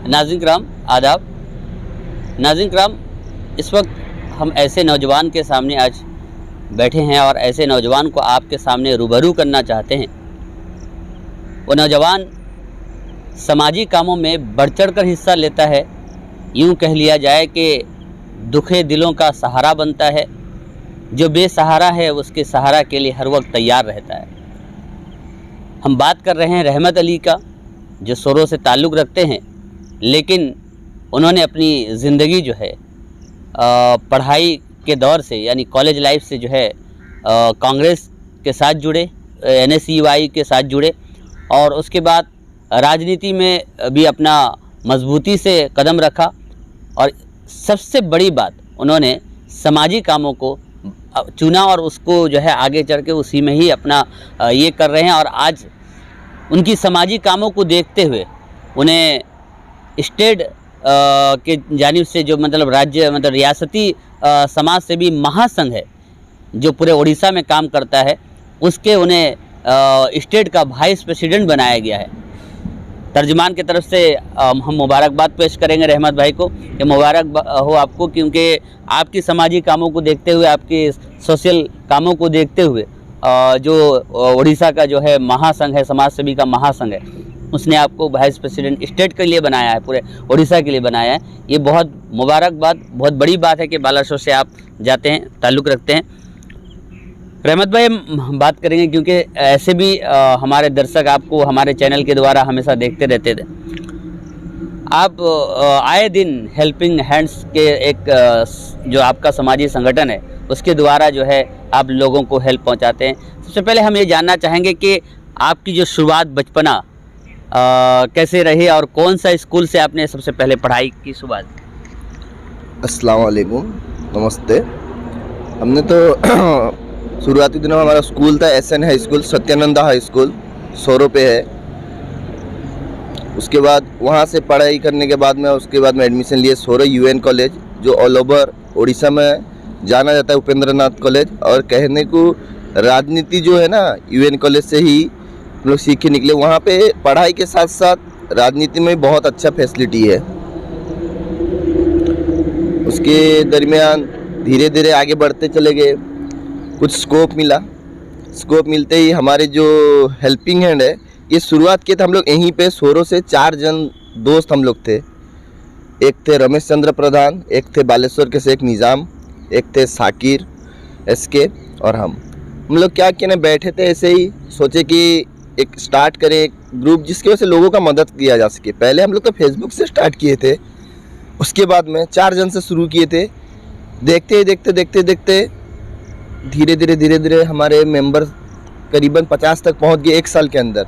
नाज़रीन किराम आदाब। नाज़रीन किराम, इस वक्त हम ऐसे नौजवान के सामने आज बैठे हैं और ऐसे नौजवान को आपके सामने रूबरू करना चाहते हैं। वो नौजवान समाजी कामों में बढ़ चढ़ कर हिस्सा लेता है, यूँ कह लिया जाए कि दुखे दिलों का सहारा बनता है। जो बेसहारा है उसके सहारा के लिए हर वक्त तैयार रहता है। हम बात कर रहे हैं रहमत अली का, जो सोरो से ताल्लुक़ रखते हैं, लेकिन उन्होंने अपनी ज़िंदगी जो है पढ़ाई के दौर से यानी कॉलेज लाइफ से जो है कांग्रेस के साथ जुड़े, NSUI के साथ जुड़े और उसके बाद राजनीति में भी अपना मजबूती से कदम रखा। और सबसे बड़ी बात, उन्होंने समाजी कामों को चुना और उसको जो है आगे चल के उसी में ही अपना ये कर रहे हैं। और आज उनकी समाजी कामों को देखते हुए उन्हें स्टेट के जानिब से जो मतलब राज्य मतलब रियासती समाज सेवी महासंघ है जो पूरे उड़ीसा में काम करता है, उसके उन्हें स्टेट का वाइस प्रेसिडेंट बनाया गया है। तर्जुमान की तरफ से हम मुबारकबाद पेश करेंगे रहमत भाई को। ये मुबारक हो आपको, क्योंकि आपकी समाजी कामों को देखते हुए, आपके सोशल कामों को देखते हुए जो उड़ीसा का जो है महासंघ है, समाज सेवी का महासंघ है, उसने आपको वाइस प्रेसिडेंट स्टेट के लिए बनाया है, पूरे उड़ीसा के लिए बनाया है। ये बहुत मुबारकबाद, बहुत बड़ी बात है कि बालासोर से आप जाते हैं, ताल्लुक़ रखते हैं। रहमत भाई, हम बात करेंगे क्योंकि ऐसे भी हमारे दर्शक आपको हमारे चैनल के द्वारा हमेशा देखते रहते थे। आप आए दिन हेल्पिंग हैंड्स के एक जो आपका समाजी संगठन है उसके द्वारा जो है आप लोगों को हेल्प पहुंचाते हैं। सबसे पहले हम ये जानना चाहेंगे कि आपकी जो शुरुआत बचपना कैसे रही और कौन सा स्कूल से आपने सबसे पहले पढ़ाई की शुरुआत? अस्सलाम वालेकुम, नमस्ते। हमने तो शुरुआती दिनों में हमारा स्कूल था SN high school, Satyananda high school Soro पे है। उसके बाद वहाँ से पढ़ाई करने के बाद में एडमिशन लिए सोरो UN कॉलेज, जो ऑल ओवर उड़ीसा में जाना जाता है, उपेंद्र नाथ कॉलेज। और कहने को राजनीति जो है ना, UN कॉलेज से ही हम लोग सीख के निकले। वहाँ पे पढ़ाई के साथ साथ राजनीति में बहुत अच्छा फैसिलिटी है। उसके दरमियान धीरे धीरे आगे बढ़ते चले गए, कुछ स्कोप मिला। स्कोप मिलते ही हमारे जो हेल्पिंग हैंड है, ये शुरुआत किए थे हम लोग यहीं पे सोरो से 4 जन दोस्त हम लोग थे। एक थे रमेश चंद्र प्रधान, एक थे बालेश्वर के शेख निज़ाम, एक थे साकिर SK और हम लोग क्या किए ना, बैठे थे ऐसे ही, सोचे कि एक स्टार्ट करें एक ग्रुप जिसकी वजह से लोगों का मदद किया जा सके। पहले हम लोग तो फेसबुक से स्टार्ट किए थे, उसके बाद में 4 जन से शुरू किए थे। देखते धीरे धीरे हमारे मेंबर करीबन 50 तक पहुंच गए 1 साल के अंदर।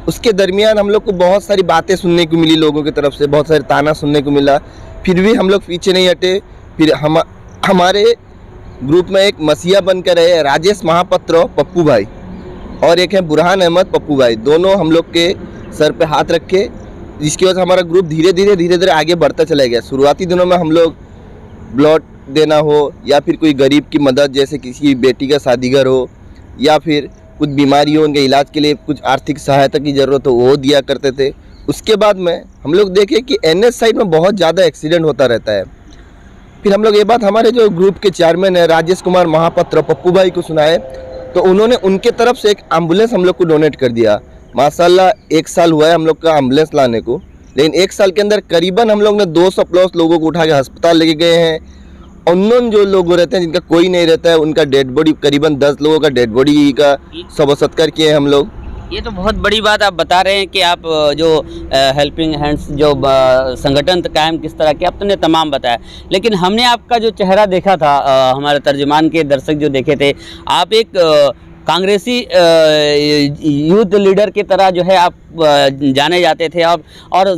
उसके दरमियान हम लोग को बहुत सारी बातें सुनने को मिली, लोगों की तरफ से बहुत सारे ताना सुनने को मिला। फिर भी हम लोग पीछे नहीं हटे। फिर हमारे ग्रुप में एक मसीहा बनकर रहे राजेश महापात्र पप्पू भाई, और एक है बुरहान अहमद पप्पू भाई। दोनों हम लोग के सर पे हाथ रखे, जिसकी वजह से हमारा ग्रुप धीरे धीरे आगे बढ़ता चला गया। शुरुआती दिनों में हम लोग ब्लड देना हो या फिर कोई गरीब की मदद, जैसे किसी बेटी का शादीगर हो या फिर कुछ बीमारी हो, उनके इलाज के लिए कुछ आर्थिक सहायता की ज़रूरत हो, वो दिया करते थे। उसके बाद में हम लोग देखे कि NS साइड में बहुत ज़्यादा एक्सीडेंट होता रहता है। फिर हम लोग ये बात हमारे जो ग्रुप के चेयरमैन है राजेश कुमार महापात्र पप्पू भाई को सुनाए, तो उन्होंने उनके तरफ से एक एम्बुलेंस हम लोग को डोनेट कर दिया। माशाल्लाह 1 साल हुआ है हम लोग का एम्बुलेंस लाने को, लेकिन 1 साल के अंदर करीबन हम लोग ने 200+ लोगों को उठा के अस्पताल लेके गए हैं। अननोन जो लोग रहते हैं, जिनका कोई नहीं रहता है, उनका डेड बॉडी, करीबन 10 लोगों का डेड बॉडी का शव सत्कार किए हैं हम लोग। ये तो बहुत बड़ी बात आप बता रहे हैं कि आप जो हेल्पिंग हैंड्स जो संगठन कायम किस तरह के, आप तुमने तमाम बताया, लेकिन हमने आपका जो चेहरा देखा था, हमारे तर्जुमान के दर्शक जो देखे थे, आप एक कांग्रेसी यूथ लीडर की तरह जो है आप जाने जाते थे और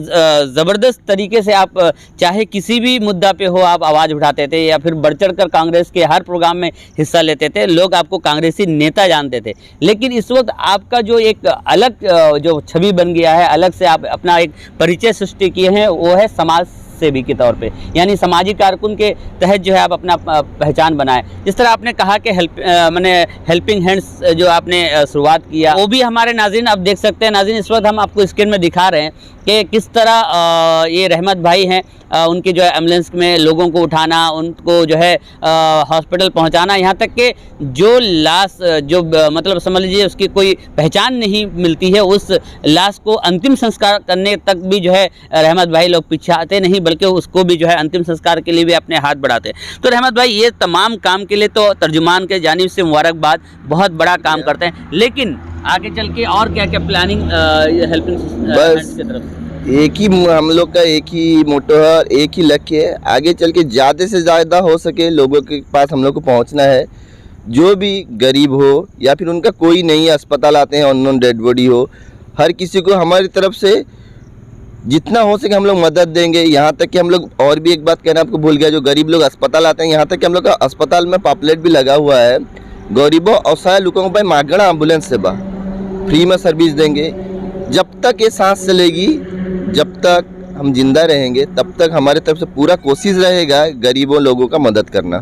ज़बरदस्त तरीके से आप चाहे किसी भी मुद्दा पे हो आप आवाज़ उठाते थे या फिर बढ़ चढ़ कर कांग्रेस के हर प्रोग्राम में हिस्सा लेते थे। लोग आपको कांग्रेसी नेता जानते थे। लेकिन इस वक्त आपका जो एक अलग जो छवि बन गया है, अलग से आप अपना एक परिचय सृष्टि किए हैं, वो है समाज सेवी के तौर पे, यानी सामाजिक कारकुन के तहत जो है आप अपना पहचान बनाए। जिस तरह आपने कहा कि हेल्पिंग हैंड्स जो आपने शुरुआत किया, वो भी हमारे नाज़रीन आप देख सकते हैं। नाज़रीन, इस वक्त हम आपको स्क्रीन में दिखा रहे हैं कि किस तरह ये रहमत भाई हैं, उनके जो है एम्बुलेंस में लोगों को उठाना, उनको जो है हॉस्पिटल पहुंचाना, यहाँ तक कि जो लाश जो मतलब समझ लीजिए उसकी कोई पहचान नहीं मिलती है, उस लाश को अंतिम संस्कार करने तक भी जो है रहमत भाई लोग पीछे आते नहीं, बल्कि उसको भी जो है अंतिम संस्कार के लिए भी अपने हाथ बढ़ाते हैं। तो रहमत भाई, ये तमाम काम के लिए तो तर्जुमान के जानिब से मुबारकबाद, बहुत बड़ा काम करते हैं। लेकिन आगे चल के और क्या क्या प्लानिंग हेल्पिंग हैंड्स की तरफ से? एक ही हम लोग का एक ही मोटो है, एक ही लक्ष्य है, आगे चल के ज़्यादा से ज़्यादा हो सके लोगों के पास हम लोग को पहुंचना है। जो भी गरीब हो या फिर उनका कोई नहीं अस्पताल आते हैं, अननोन डेड बॉडी हो, हर किसी को हमारी तरफ से जितना हो सके हम लोग मदद देंगे। यहाँ तक कि हम लोग और भी एक बात कहना आपको भूल गया, जो गरीब लोग अस्पताल आते हैं, यहाँ तक कि हम लोग का अस्पताल में पॉपलेट भी लगा हुआ है। गरीबों असहाय लोगों को मागना एम्बुलेंस सेवा फ्री में सर्विस देंगे। जब तक ये सांस चलेगी, जब तक हम जिंदा रहेंगे, तब तक हमारे तरफ से पूरा कोशिश रहेगा गरीबों लोगों का मदद करना।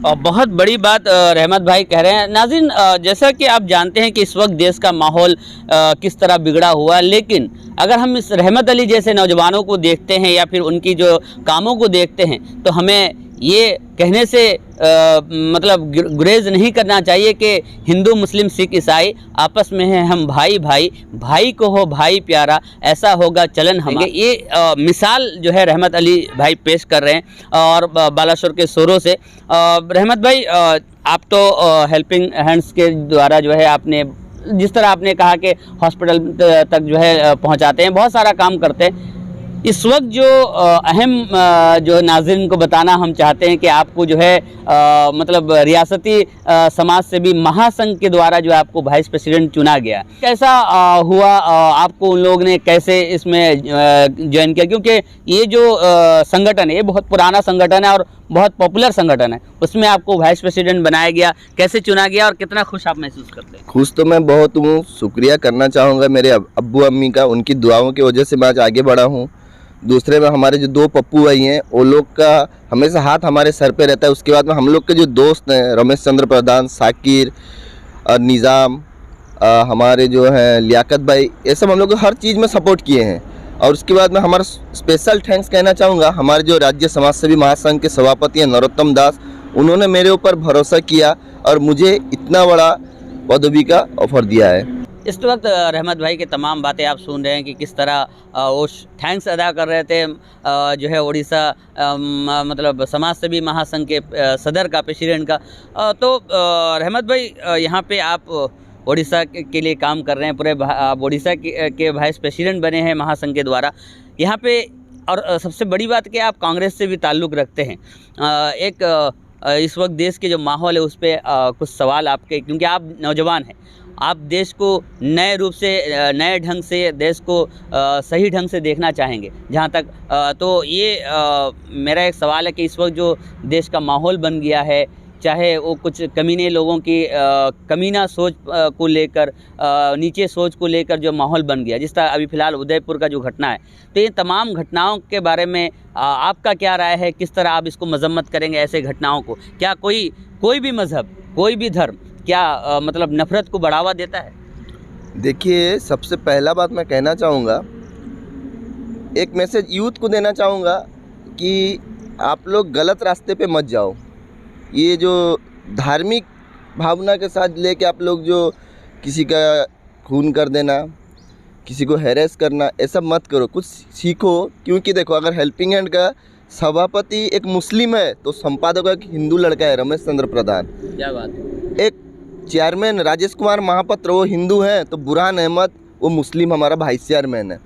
और बहुत बड़ी बात रहमत भाई कह रहे हैं। नाज़रीन, जैसा कि आप जानते हैं कि इस वक्त देश का माहौल किस तरह बिगड़ा हुआ, लेकिन अगर हम इस रहमत अली जैसे नौजवानों को देखते हैं या फिर उनकी जो कामों को देखते हैं, तो हमें ये कहने से मतलब गुरेज नहीं करना चाहिए कि हिंदू मुस्लिम सिख ईसाई आपस में हैं हम भाई भाई, भाई को हो भाई प्यारा, ऐसा होगा चलन हमारा। ये मिसाल जो है रहमत अली भाई पेश कर रहे हैं और बालासोर के शोरों से। रहमत भाई, आप तो हेल्पिंग हैंड्स के द्वारा जो है आपने जिस तरह आपने कहा कि हॉस्पिटल तक जो है पहुंचाते हैं, बहुत सारा काम करते हैं। इस वक्त जो अहम जो नाज़रीन को बताना हम चाहते हैं कि आपको जो है मतलब रियासती समाज सेवी महासंघ के द्वारा जो आपको वाइस प्रेसिडेंट चुना गया, कैसा हुआ? आपको उन लोगों ने कैसे इसमें ज्वाइन किया? क्योंकि ये जो संगठन है, ये बहुत पुराना संगठन है और बहुत पॉपुलर संगठन है, उसमें आपको वाइस प्रेसिडेंट बनाया गया, कैसे चुना गया और कितना खुश आप महसूस करते हैं? खुश तो मैं बहुत हूँ, शुक्रिया करना चाहूँगा मेरे अब्बू अम्मी का, उनकी दुआओं की वजह से मैं आज आगे बढ़ा हूँ। दूसरे में हमारे जो दो पप्पू भाई हैं, वो लोग का हमेशा हाथ हमारे सर पे रहता है। उसके बाद में हम लोग के जो दोस्त हैं, रमेश चंद्र प्रधान, साकिर और निज़ाम, हमारे जो हैं लियाकत भाई, ये सब हम लोग को हर चीज़ में सपोर्ट किए हैं। और उसके बाद में हमारा स्पेशल थैंक्स कहना चाहूँगा हमारे जो राज्य समाज सेवी महासंघ के सभापति हैं नरोत्तम दास, उन्होंने मेरे ऊपर भरोसा किया और मुझे इतना बड़ा पदवी का ऑफर दिया है। इस वक्त रहमत भाई की तमाम बातें आप सुन रहे हैं कि किस तरह वो थैंक्स अदा कर रहे थे जो है उड़ीसा मतलब समाज सेवी महासंघ के सदर का, प्रेसिडेंट का। तो रहमत भाई, यहाँ पे आप उड़ीसा के लिए काम कर रहे हैं, पूरे आप उड़ीसा के वाइस प्रेसिडेंट बने हैं महासंघ के द्वारा यहाँ पे। और सबसे बड़ी बात कि आप कांग्रेस से भी ताल्लुक़ रखते हैं। एक इस वक्त देश के जो माहौल है उस पर कुछ सवाल आपके, क्योंकि आप नौजवान हैं, आप देश को नए रूप से, नए ढंग से, देश को सही ढंग से देखना चाहेंगे जहाँ तक। तो ये मेरा एक सवाल है कि इस वक्त जो देश का माहौल बन गया है, चाहे वो कुछ कमीने लोगों की कमीना सोच को लेकर, नीचे सोच को लेकर जो माहौल बन गया, जिस तरह अभी फ़िलहाल उदयपुर का जो घटना है, तो ये तमाम घटनाओं के बारे में आपका क्या राय है? किस तरह आप इसको मजम्मत करेंगे ऐसे घटनाओं को? क्या कोई भी मज़हब, कोई भी धर्म क्या मतलब नफ़रत को बढ़ावा देता है? देखिए, सबसे पहला बात मैं कहना चाहूँगा, एक मैसेज यूथ को देना चाहूँगा कि आप लोग गलत रास्ते पे मत जाओ। ये जो धार्मिक भावना के साथ लेके आप लोग जो किसी का खून कर देना, किसी को हैरेस करना, ऐसा मत करो, कुछ सीखो। क्योंकि देखो, अगर हेल्पिंग हैंड का सभापति एक मुस्लिम है तो संपादक एक हिंदू लड़का है, रमेश चंद्र प्रधान। क्या बात है। एक चेयरमैन राजेश कुमार महापात्र, वो हिंदू हैं, तो बुरहान अहमद वो मुस्लिम हमारा वाइस चेयरमैन है।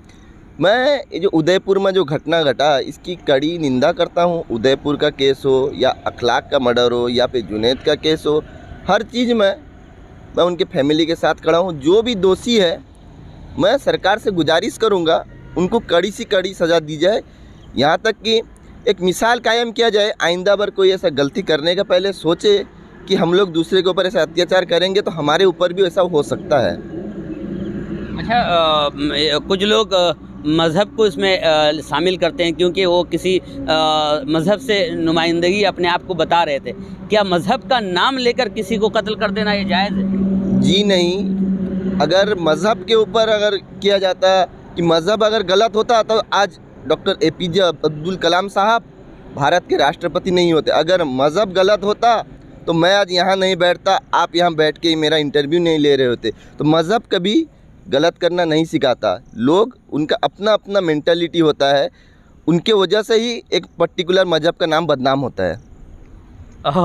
मैं ये जो उदयपुर में जो घटना घटा, इसकी कड़ी निंदा करता हूँ। उदयपुर का केस हो या अखलाक का मर्डर हो या फिर जुनैद का केस हो, हर चीज़ में मैं उनके फैमिली के साथ खड़ा हूँ। जो भी दोषी है मैं सरकार से गुजारिश करूँगा उनको कड़ी से कड़ी सज़ा दी जाए, यहाँ तक कि एक मिसाल कायम किया जाए। आइंदा बार कोई ऐसा गलती करने का पहले सोचे कि हम लोग दूसरे के ऊपर ऐसा अत्याचार करेंगे तो हमारे ऊपर भी ऐसा हो सकता है। अच्छा, कुछ लोग मज़हब को इसमें शामिल करते हैं क्योंकि वो किसी मज़हब से नुमाइंदगी अपने आप को बता रहे थे। क्या मज़हब का नाम लेकर किसी को कत्ल कर देना ये जायज़ है? जी नहीं, अगर मज़हब के ऊपर अगर किया जाता कि मज़हब अगर गलत होता तो आज डॉक्टर APJ अब्दुल कलाम साहब भारत के राष्ट्रपति नहीं होते। अगर मज़हब गलत होता तो मैं आज यहाँ नहीं बैठता, आप यहाँ बैठ के मेरा इंटरव्यू नहीं ले रहे होते। तो मज़हब कभी गलत करना नहीं सिखाता, लोग उनका अपना अपना मेंटालिटी होता है, उनके वजह से ही एक पर्टिकुलर मज़हब का नाम बदनाम होता है।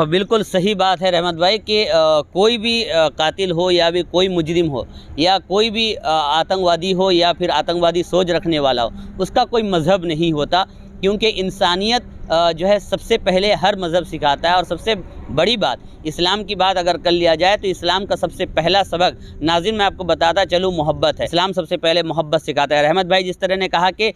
बिल्कुल सही बात है रहमत भाई कि कोई भी कातिल हो या भी कोई मुजरिम हो या कोई भी आतंकवादी हो या फिर आतंकवादी सोच रखने वाला हो, उसका कोई मज़हब नहीं होता, क्योंकि इंसानियत जो है सबसे पहले हर मज़हब सिखाता है। और सबसे बड़ी बात, इस्लाम की बात अगर कर लिया जाए तो इस्लाम का सबसे पहला सबक नाज़रीन मैं आपको बताता चलूँ मोहब्बत है। इस्लाम सबसे पहले मोहब्बत सिखाता है। रहमत भाई जिस तरह ने कहा कि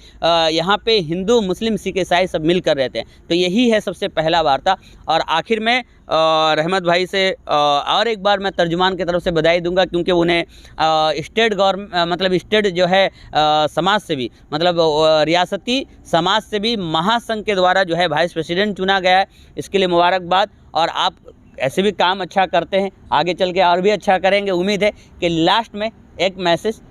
यहाँ पे हिंदू मुस्लिम सिख ईसाई सब मिलकर रहते हैं, तो यही है सबसे पहला वार्ता। और आखिर में रहमत भाई से और एक बार मैं तर्जुमान की तरफ से बधाई दूंगा, क्योंकि उन्हें स्टेट मतलब स्टेट जो है समाज से भी मतलब रियासती समाज से भी महासंघ के द्वारा जो है वाइस प्रेसिडेंट चुना गया है। इसके लिए मुबारकबाद। और आप ऐसे भी काम अच्छा करते हैं, आगे चल के और भी अच्छा करेंगे। उम्मीद है कि लास्ट में एक मैसेज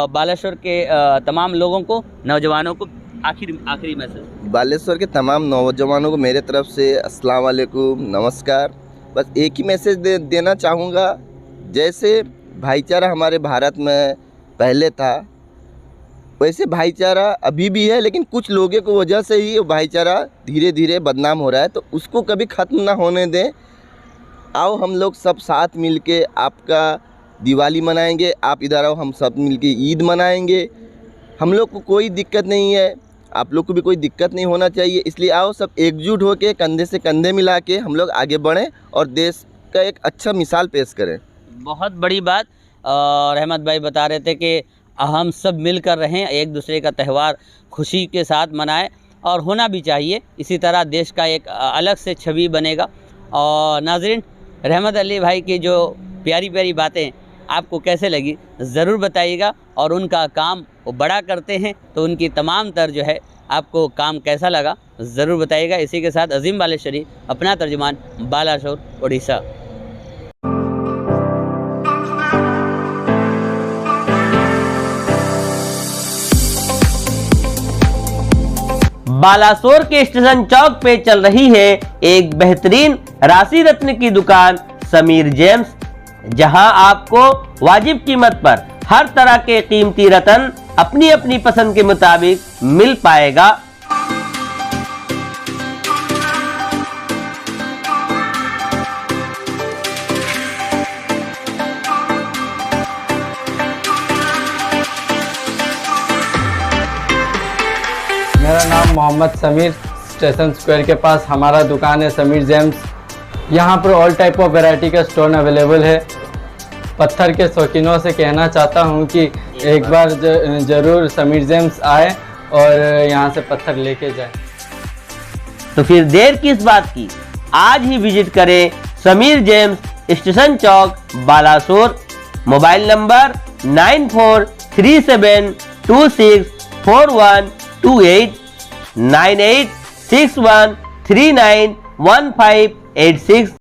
बालेश्वर के तमाम लोगों को, नौजवानों को, आखिरी मैसेज। बालेश्वर के तमाम नौजवानों को मेरे तरफ से अस्सलाम वालेकुम, नमस्कार। बस एक ही मैसेज देना चाहूँगा, जैसे भाईचारा हमारे भारत में पहले था वैसे भाईचारा अभी भी है, लेकिन कुछ लोगों की वजह से ही वो भाईचारा धीरे धीरे बदनाम हो रहा है। तो उसको कभी ख़त्म ना होने दें। आओ हम लोग सब साथ मिल के आपका दिवाली मनाएंगे, आप इधर आओ, हम सब मिल के ईद मनाएंगे। हम लोग को कोई दिक्कत नहीं है, आप लोग को भी कोई दिक्कत नहीं होना चाहिए। इसलिए आओ सब एकजुट होकर कंधे से कंधे मिला के हम लोग आगे बढ़ें और देश का एक अच्छा मिसाल पेश करें। बहुत बड़ी बात रहमत भाई बता रहे थे कि हम सब मिलकर रहें, एक दूसरे का त्यौहार खुशी के साथ मनाएं, और होना भी चाहिए। इसी तरह देश का एक अलग से छवि बनेगा। और नाज़रीन, रहमत अली भाई की जो प्यारी प्यारी बातें आपको कैसे लगी ज़रूर बताइएगा। और उनका काम वो बड़ा करते हैं, तो उनकी तमाम तर जो है आपको काम कैसा लगा ज़रूर बताइएगा। इसी के साथ अजीम बालेश्वरी, अपना तर्जुमान, बालासोर, उड़ीसा। बालासोर के स्टेशन चौक पे चल रही है एक बेहतरीन राशि रत्न की दुकान समीर जेम्स, जहां आपको वाजिब कीमत पर हर तरह के कीमती रत्न अपनी अपनी पसंद के मुताबिक मिल पाएगा। मेरा नाम मोहम्मद समीर, स्टेशन स्क्वायर के पास हमारा दुकान है समीर जेम्स। यहाँ पर ऑल टाइप ऑफ वैरायटी का स्टोन अवेलेबल है। पत्थर के शौकीनों से कहना चाहता हूँ कि एक बार ज़रूर समीर जेम्स आए और यहाँ से पत्थर लेके जाए। तो फिर देर किस बात की, आज ही विजिट करें समीर जेम्स, स्टेशन चौक, बालासोर। Mobile number 9437264128 9861391586।